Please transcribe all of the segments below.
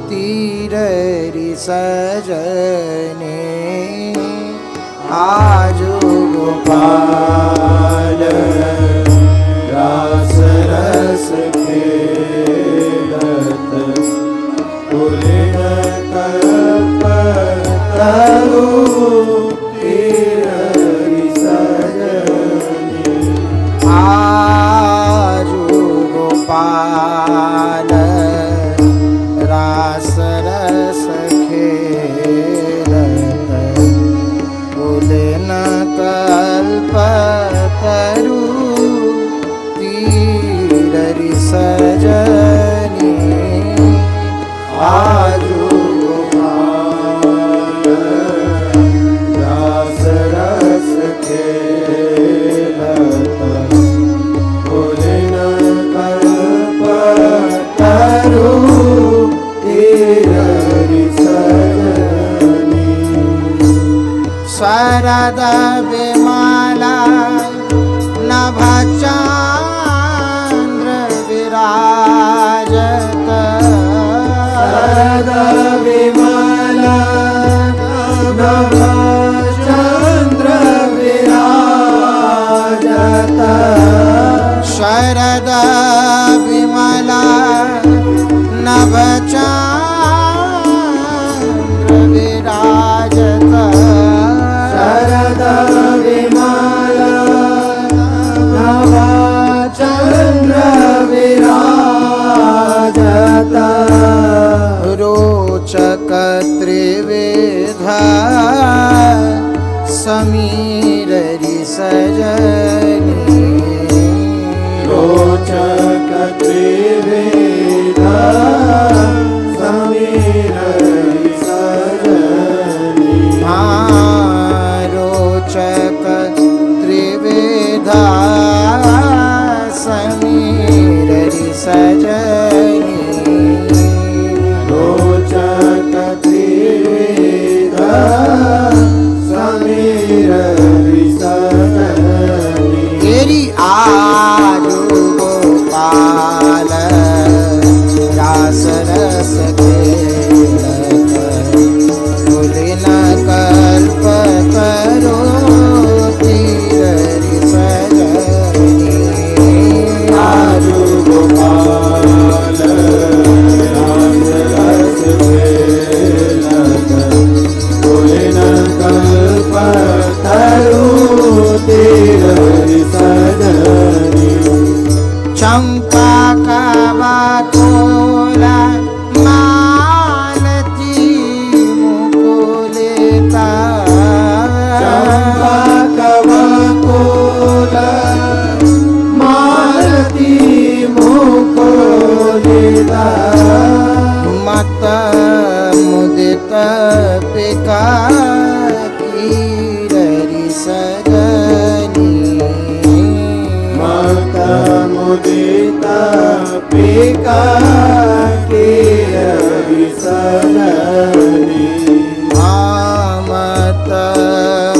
तीररी सजने आजो गोपाल रास रस खेलत पुलिन कल्पतरु तीररी सजने आजो गोपाल रास रस खेलत पुलिन कल्पतरु तीररी सजनी आजो गोपाल रास रस खेलत पुलिन कल्पतरु शरद विमला नभचान्द्र विराजत शरद विमला नभचान्द्र विराजत शरद विमला नभचान्द्र विराजत शरद विमला नभचान्द्र विराजत रोचक त्रिविध समीररि सजनी रोचक त्रिविध समीररि सजनी रोचक त्रिविधा समीररि सजनी रोचक त्रिविधा समीररि सजनी तेरी आजो गोपाल रास रस खेलत पुलिन कल्पतरु तीररि सजनी आजो गोपाल रास रस खेलत पुलिन कल्पतरु तीररि सजनी चंपा कवकोला मालती मुकुलिता चंपा कवकोला मालती मुकुलिता मत मुदित पिका तीररि सजनी मत मुदित पिका तीररि सजनी मत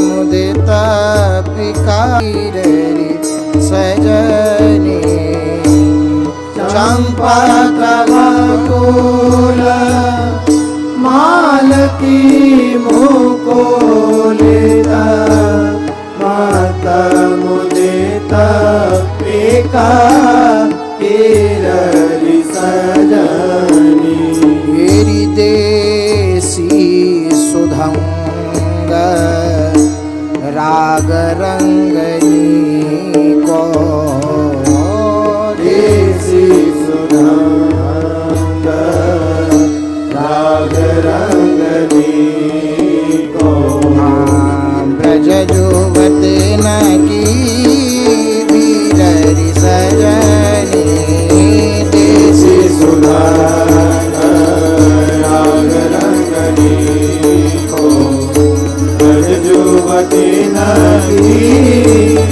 मुदित पिका तीररि सजनी चंपा कवकोल मालती मुकुलिता मत मुदित पिका तीररि सजनी मेरी देसी सुधंग राग रंगनी को देसी सुधंग राग रंगनी को ब्रज जुवते न की तीररि सजनी देसी सुधंग राग रंगनी को ब्रज जुवते न की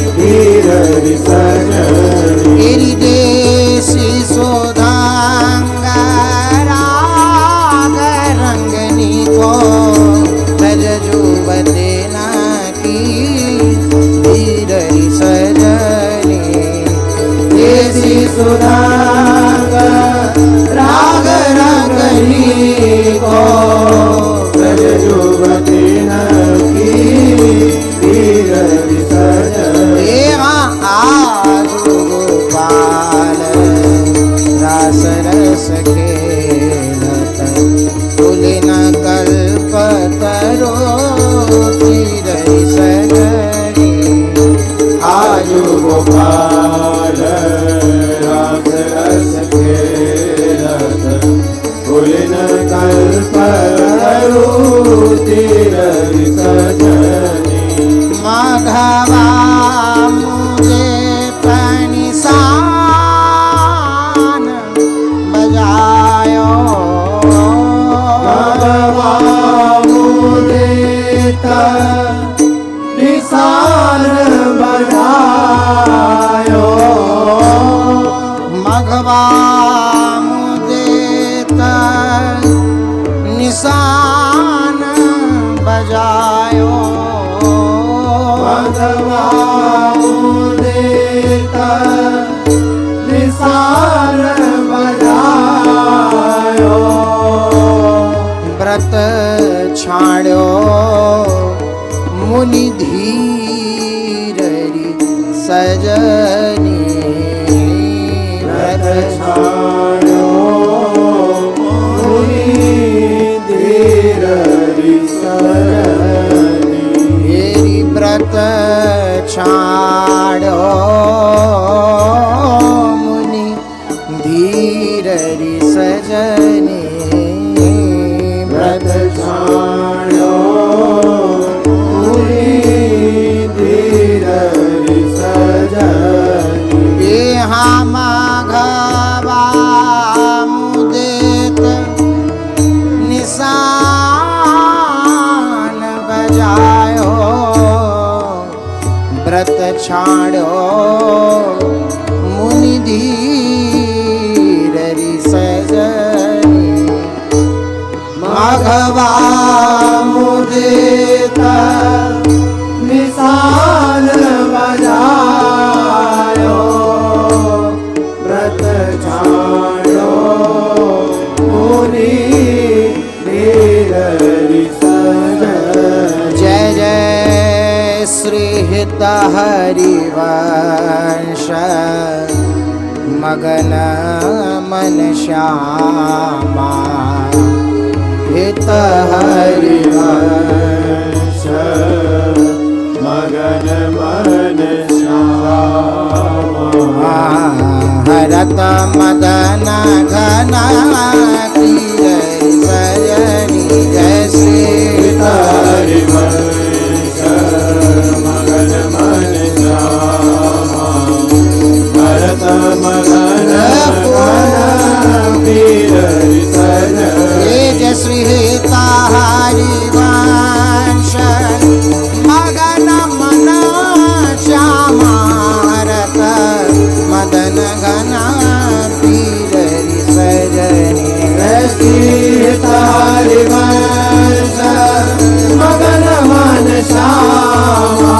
पुलिन कल्पतरु तीर सजनी मघवा मुझे निशान बजायो मघवा मुझे निशान बजायो मघवा मुझे निशान बजायो मघवा मुझे निशान बजायो व्रत छाड़ो मुनि धीररी सजनी व्रत छाड़ो मुनि धीररी सजनी मेरी व्रत छाड़ो मुनि धीररी सजनी व्रत छाड़ो मुनि धीररी सजनी बेहा मघवा मुदेत निशान बजायो व्रत छाड़ो मुनि धीररी सजनी मघवा मुदित निशान बजायो व्रत छाड़ो मुनि धीररी सजनी जय जय श्री हित हरिवंश मगन मन श्यामा हित हरिवंश मगन मन श्यामा हरत मदन घन तीर सजनी जय श्री हरिवंश मगन मन श्यामा भरत मगन वीर सजनी जय श्री हिता हरिवंश मगन मन श्यामा रत मदन घन पीररि सजनी हरिवंश मगन मन श्यामा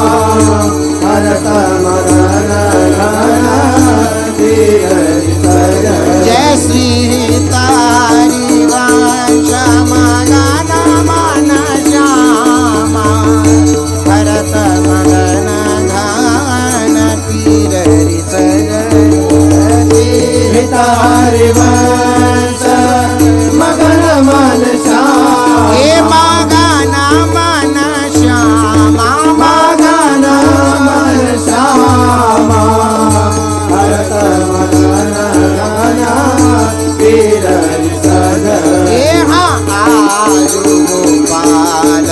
भरत मगन घन वीर सजनी जय श्री हिता हरिवंश मगन मन श्यामा भरत मगन घन पीररि सजनी हरिवंश मगन मन श्यामा हे मगन मन श्यामा मगन मन श्यामा भरत मगन घन वीर सजनी हे आयु गोपाल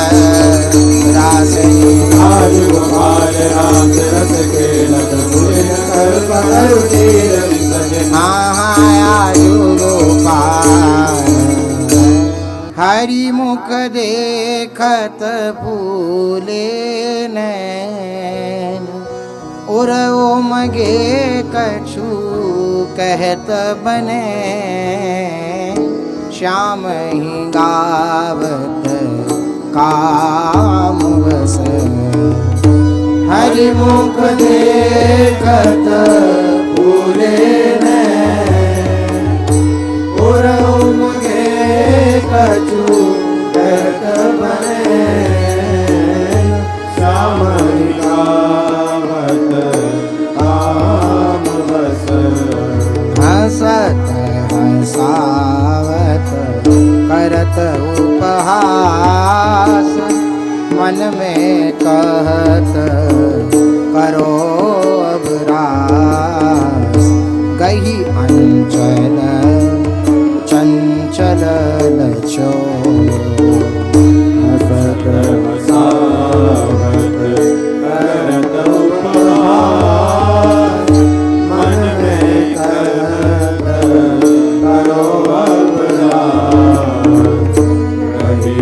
रासनी आयु गोपाल रास रस खेलत पुलिन कल्पतरु तीर सजनी आयु गोपाल हरि मुख देखत फूले नैन और मगे कछु कहत बने श्याम ही गावत काम बस हरि मुख देखत फूले और मुगे कछु कहत बने श्याम गावत काम बस हसत हसावत करत उपहास मन में कहत करो अब रास गही अंचल चंचल चललचो हसत हसावत करत उपहास मन में कहत करो अवरास कही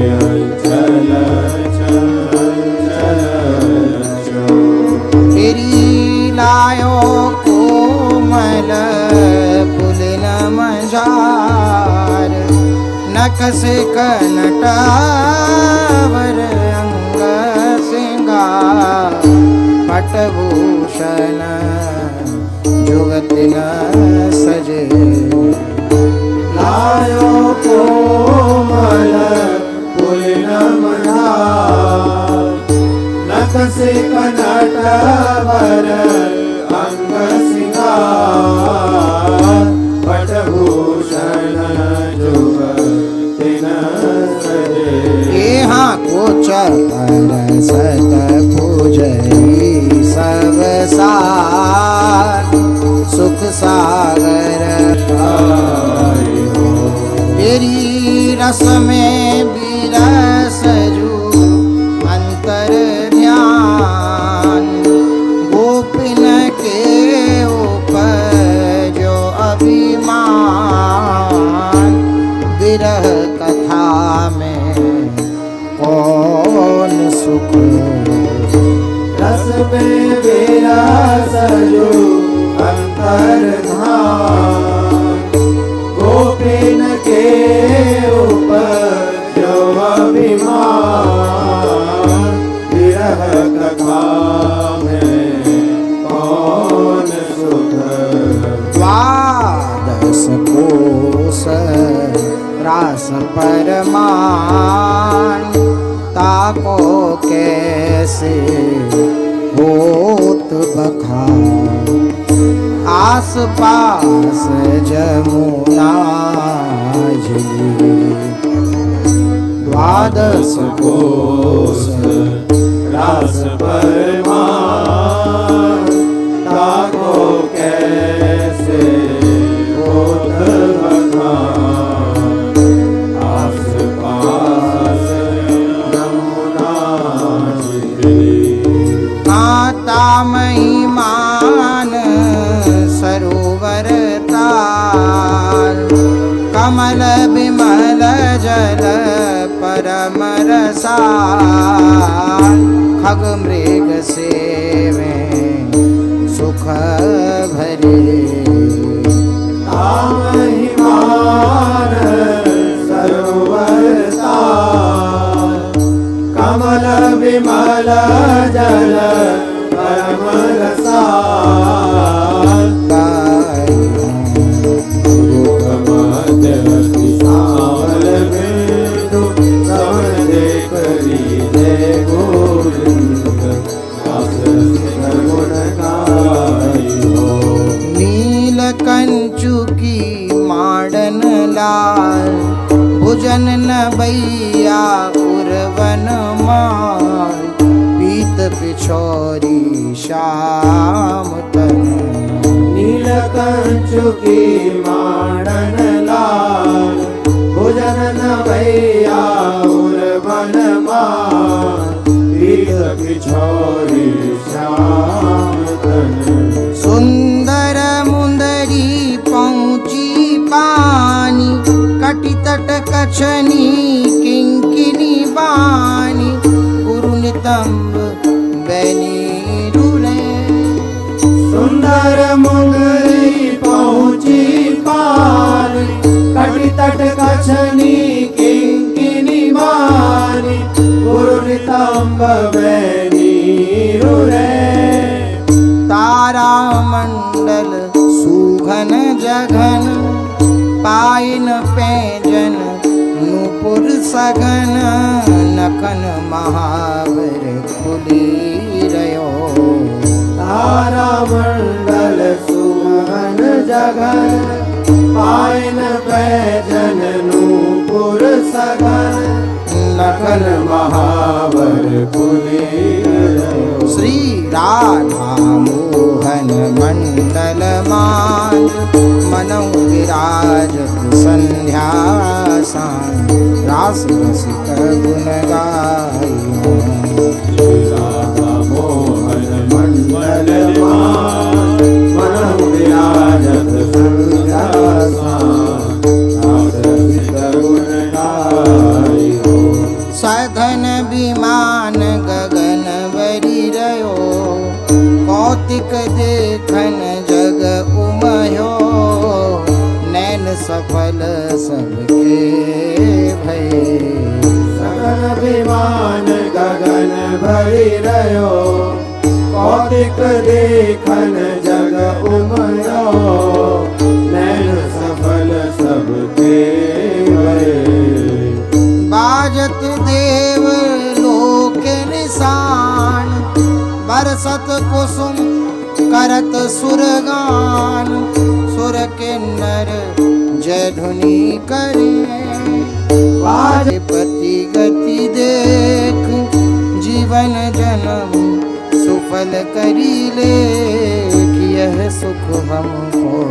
चल तेरी लायो कोमल पुलिन मजार नख से कनटावर अंग सिंगार पटभूषण जुगत न सजे लायो कोमल पुलिन मजार नख से कनटवर अंग सिंगार पटभूषण जुगतिन सजे यहाँ कोच परसत पूजई सब सार सुख सागर आई हो तेरी रस में बिरस जू अंतर ध्यान गोपिन के ऊपर जो अभिमान विरह कथा में कौन सुख रस में विरस जो अंतर्धान गोपिन के ऊपर जो अभिमान विरह कथा में कौन सुख द्वादश कोश रास परमान ताको कैसे होत बखान आस पास जमुना झिली द्वादश कोश रास परमान ताको कैसे होत बखान आस पास यमुना झिली माता महिमान सरोवर ताल कमल विमल जल परम रसाल खग मृग सेवे सुख भरे महिमान सरोवर ताल कमल विमल जल परम रसाल मध्य सावल बिंदु श्रवण दे करी जय गोविंद दास गुण गाई हो नील कंचु की माडन लाल भुजन न बैया उर्वन माल पीत पिछोरी श्याम तन नीलकंचु की माणन लाल भोजन न भैया उर्वन मान पीत पिछोरी श्याम तन सुंदर मुंदरी पहुँची पानी कटि तट कछनी किंकिनी बानी गुरु नितंब बैनी रुले सुंदर मुंगरी पहुँची पानी कटि तट कछनी किंकिनी मानी गुरु नितंब बैनी रुरे तारा मंडल सुघन जघन पाइन पैजन नूपुर सघन नखन महावर खुली रयो तारा मंडल सुमन जगन पायन पैजन नूपुर सगन नखन महावर कुली श्री राधा मोहन मंडल मान मनौ विराज संध्या रास रसिक गुण गाइयो। राधा मोहन मंडल मनहु विराजत संध्यासान, रास रसिक गुण गाइयो। सघन विमान गगन बरी रयो, कौतिक देखन जग उमयो। नैन सफल सबके भये, सघन विमान गगन भरि रयो, कौतिक देखन जग उमयो। नैन सफल सबके भये, बाजत देव लोक निशान। बरसत कुसुम करत सुरगान, सुर किन्नर जय धुनि करे। पति गति देख जीवन जन्म सुफल करी ले। यह सुख हमको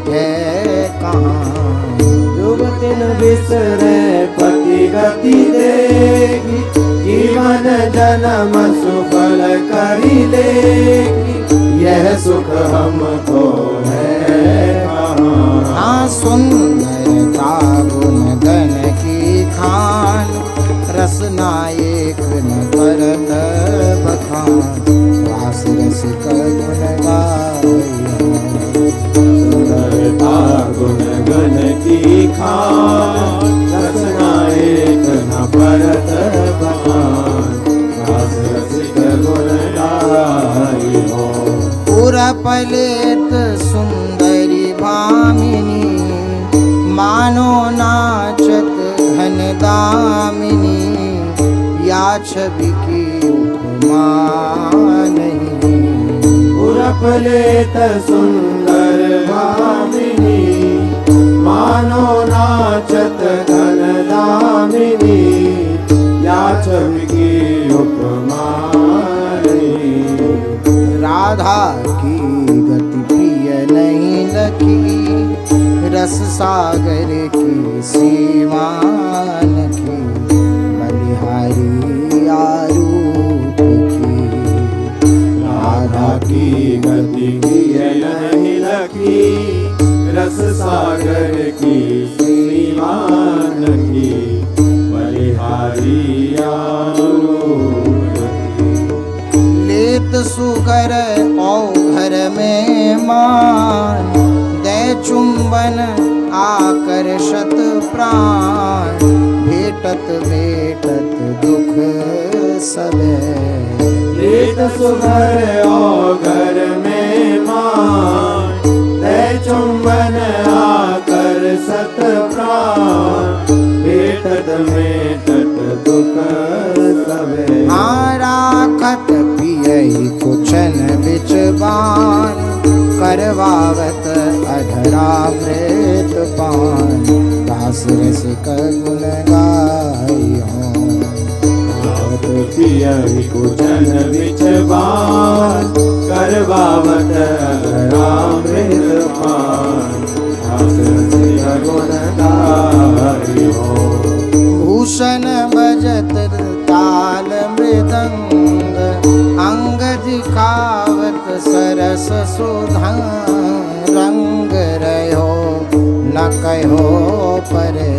है कहाँ, जुगतिन बिसरे पति गति देगी, जीवन जन्म सुफल करी लेगी। यह सुख हमको है कहाँ। हाँ सुंदरता गुण गण की खान, रसना एक न करत बखान। रास रसिक गुण गाइयो। सुंदरता गुण गण की खान, रसना एक न परत बखान। रास रसिक गुण गाइयो। पुरपलेत सुंदरी भामिनी, मानो नाचत घन दामिनी। या छवि की उपमा नहीं, पुरपलेत सुंदर भामिनी, मानो नाचत घन दामिनी। या छवि की उपमा नहीं, राधा की गति प्रिय नहीं लखी। रस सागर की सीमा नखी, बलिहारी आरूप की। राधा की गति नहीं लखी, रस सागर की सीमा नखी। बलिहारी आरूप की। लेत सुगर औ घर में मान, दे चुंबन आकर्षत प्राण। भेटत भेटत दुख सबे, लेत सुघर और घर में मान। दे चुंबन आकर सत प्राण, भेटत मेटत दुख सबे। राखत पियहि कुछन बिचबान, करवावत अधरामृत पान। दास रसिक गुण गाइयो। रात पियहि कुछन बिचबान, करवावत अधरामृत पान। दास रसिक गुण गाइयो। भूषण बजत ताल मृदंग, अंग दिखावत सरस सुधंग। रंग रहो न कहो परे,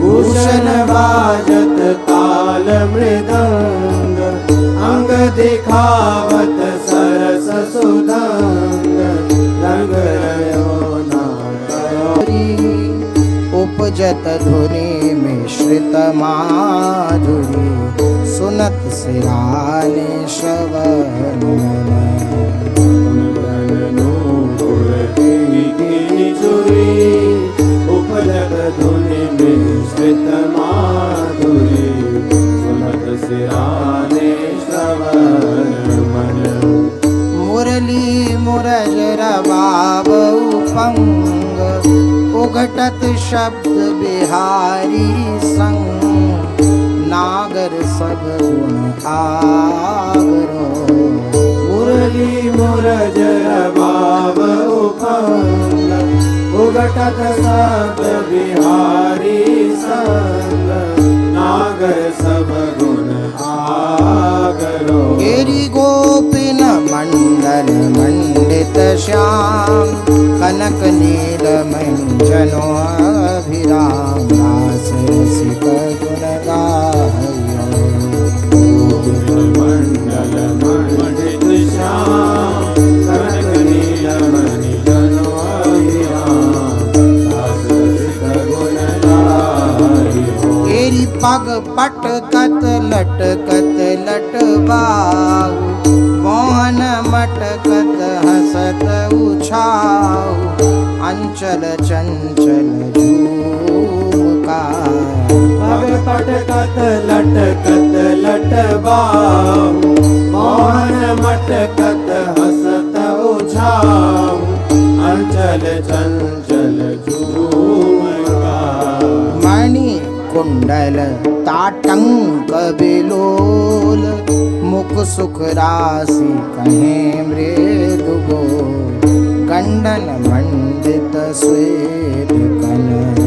भूषण बाजत ताल मृदंग। अंग दिखावत सरस सुधंग। रंग रयो न कहो। उपजत धुनि मिश्रित माधुरी, सुनत सिराने श्रवण मन। उपजत धुनि मिश्रित माधुरी, सुनत सिराने श्रवण मन। मुरली मुरज रबाब उपंग, उघटत शब्द बिहारी संग। नागर सब गुण आगरो, मुरली मुरज रबाब उपंग। उघटत शब्द बिहारी संग नागर सब गुण आगरो गिरि गोपिन मंडल मंडित श्याम कनक नील मंजनो अभिराम रास रसिक गुण गायो मंडल मंडित श्याम कनक नील मणि जनो अभिराम दास रसिक गुण गायो गिरि पग पटकत लटकत लटबाऊ मोहन मटकत हसत उछाऊ अंचल चंचल झूमका पग पटकत लटकत लटबाऊ मोहन मटकत हसत उछाऊ अंचल चंचल झूमका मणि कुंडल ताटंक बिलोल मुख सुख राशि कहे मृदु बोल गंडन मंडित श्वेत कनन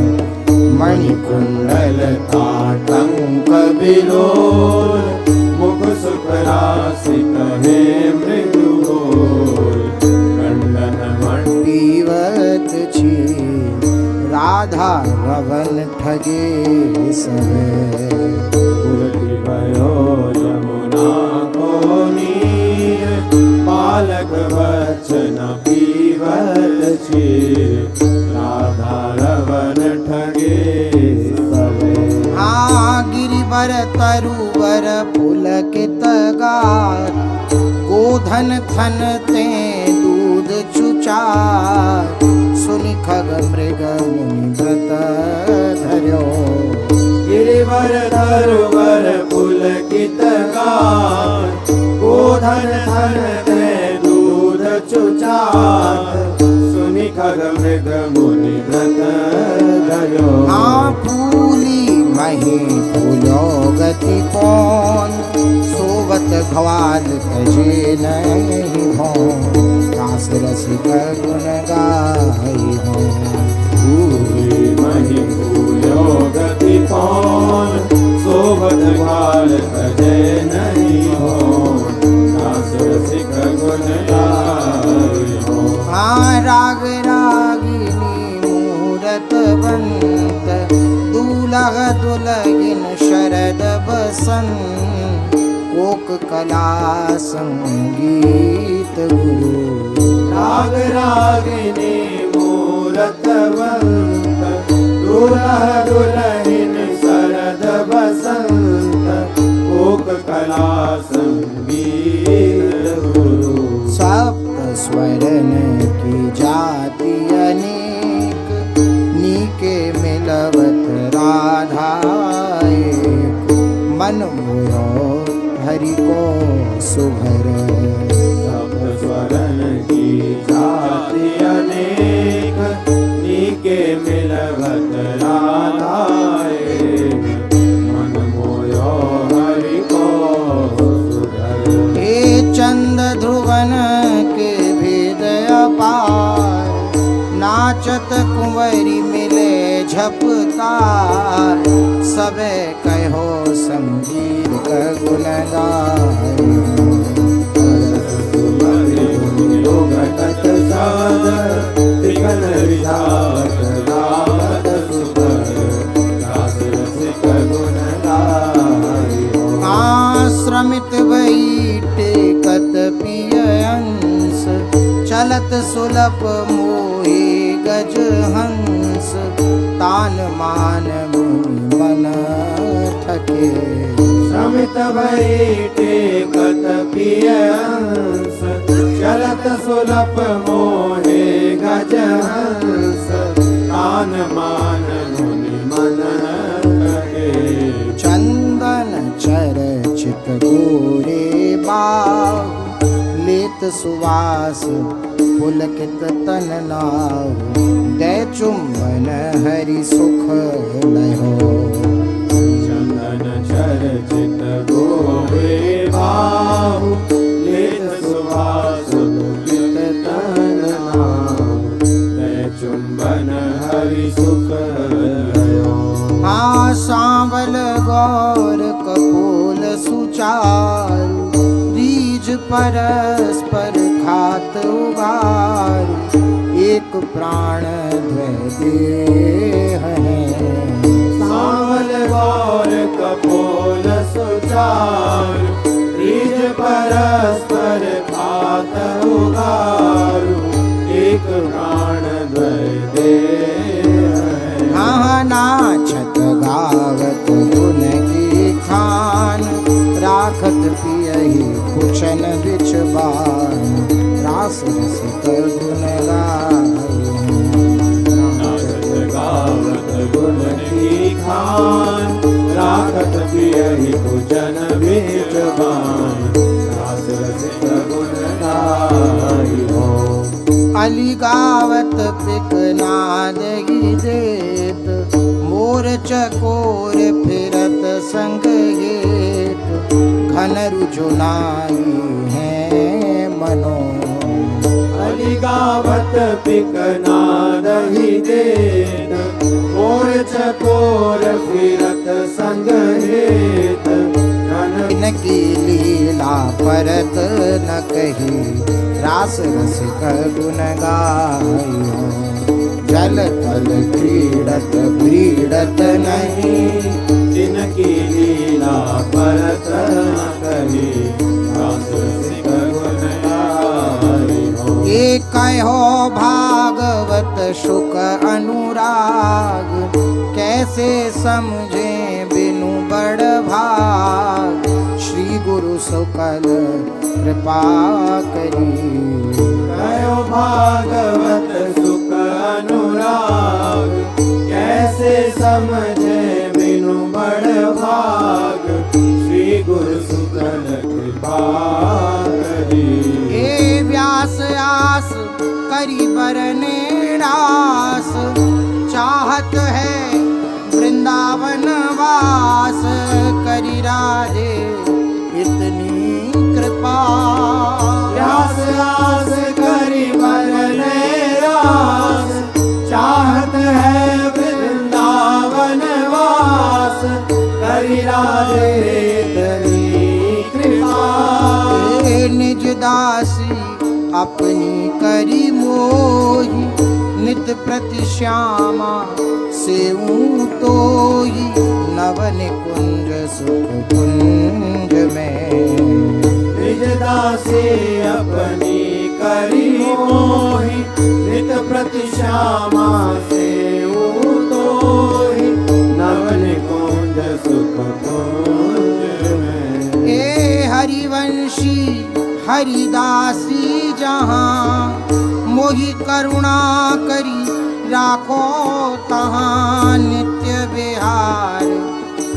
मणिकुंडल ताटंक बिलोल मुख सुख राशि कहे मृदु बोल गंडन मंडित पीवत छी राधा रवन ठगे सवे उलटी भयो यमुना को नीर बालक बचन पीवत छी राधा रवन ठगे सवे गिरिवर तरुवर पुलकित गात गोधन थन ते दूध चुचार सुनि खग मृग मुनि व्रत धर्यो गिरिवर धरुवर पुलकित गात गोधन धन ते दूध चुचात सुनि खग मृग मुनि व्रत धर्यो फूली मही फूलो गति पौन सोवत घवाल तजे नहीं हो रास रसिक गुण गाई हो फूली मही फूलो गति पौन सोबत घाल तजे नहीं हो दास रसिक गुण गाई हो राग रागिनी मूरत बंत दूल्हा दुल्हन शरद बसंत कोक कला संगीत गुरु राग रागिनी मूरतवंत दूल्हा दुल्हन शरद बसंत कोक कला संगीत गुरु सप्त स्वरन की जाति अनेक नीके मिलवत राधा एक मन मोयो हरि को सुभर सप्त स्वरन की जाति अनेक नीके मिलवत राधा एक मन मोयो हरि को सुधर हे चंद ध्रुवन के भेद अपार नाचत कुंवरी मिले झपकार सबे कहो संगीत का गुण गाय योगत साद त्रिकन विधात रावत सुपर दास रसिक गुण गायो आश्रमित बैठ कत पिय अंश चलत सुलभ मोहे गज हंस तान मान मुनि मन थके श्रमित बैठे कत पिय अंश चलत सुलभ मोहे गज हंस तान मान मुनि मन थके चंदन चरचित गोरे बाग लेत सुवास पुलकित तन नाव दे चुंबन हरि सुख लहो चंदन चरचित गोरे बाहु लेत सुवास पुलकित तन नाव दे चुंबन गौर कपोल सुचारु, द्विज परस्पर खात उगारु, एक प्राण द्वय देह हैं। सांवल गौर कपोल सुचारु, द्विज परस्पर खात उगारु, एक प्राण द्वय देह हैं। नाचत गावत गुण की खान, राखत पियहि कुशन बिछबान, रास रसिक गुण गाई। नाचत गावत गुण की खान, राखत पियहि कुशन बिछबान, रास रसिक गुण गाई हो। अली गावत पिक नादगी देत, मोर चकोर फिरत संग हेत, घन रुजुनाई है मनो। अली गावत पिक नादहि देत, मोर चकोर फिरत संग हेत, इनकी लीला परत न कही, रास रसिक गुण गायो। जल तल क्रीडत क्रीडत नहीं, जिनकी लीला परत न कही, रास रसिक गुण गाई हो। ये कहो भागवत शुक अनुराग, कैसे समझे बिनु बड़ भाग, श्री गुरु सुकल कृपा करी। कयो भागवत सुख अनुराग, कैसे समझे बिनु बड़ भाग, श्री गुरु सुकल कृपा करी। हे व्यास आस करी बरने रास, चाहत है वृंदावन वास, करी राधे इतनी कृपा। व्यास आस करी बरने रास, चाहत है वृंदावन वास, करी राधे इतनी कृपा। हे निज दासी अपनी करी मोही, नित प्रति श्यामा सेऊ तोही, नव निकुंज सुख कुंज में। निज दासी अपनी करी मोहि, नित प्रति श्यामा सेऊ तोहि, नव निकुंज सुख कुंज में। हे हरिवंशी हरिदासी जहाँ, मोहि करुणा करी राखो तहाँ, नित्य विहार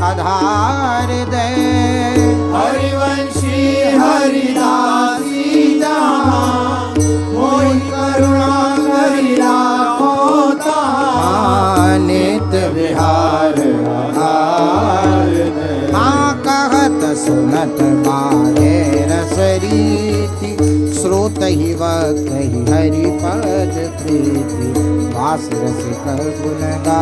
आधार दे। हरिवंशी हरिदासी जहाँ, मोहि करुणा करी राखो तहाँ, नित्य विहार आधार दे। हाँ कहत सुनत बारे रसरीति, स्रोत ही वक्त ही हरि पद प्रीति, वास रसिक गुण गा।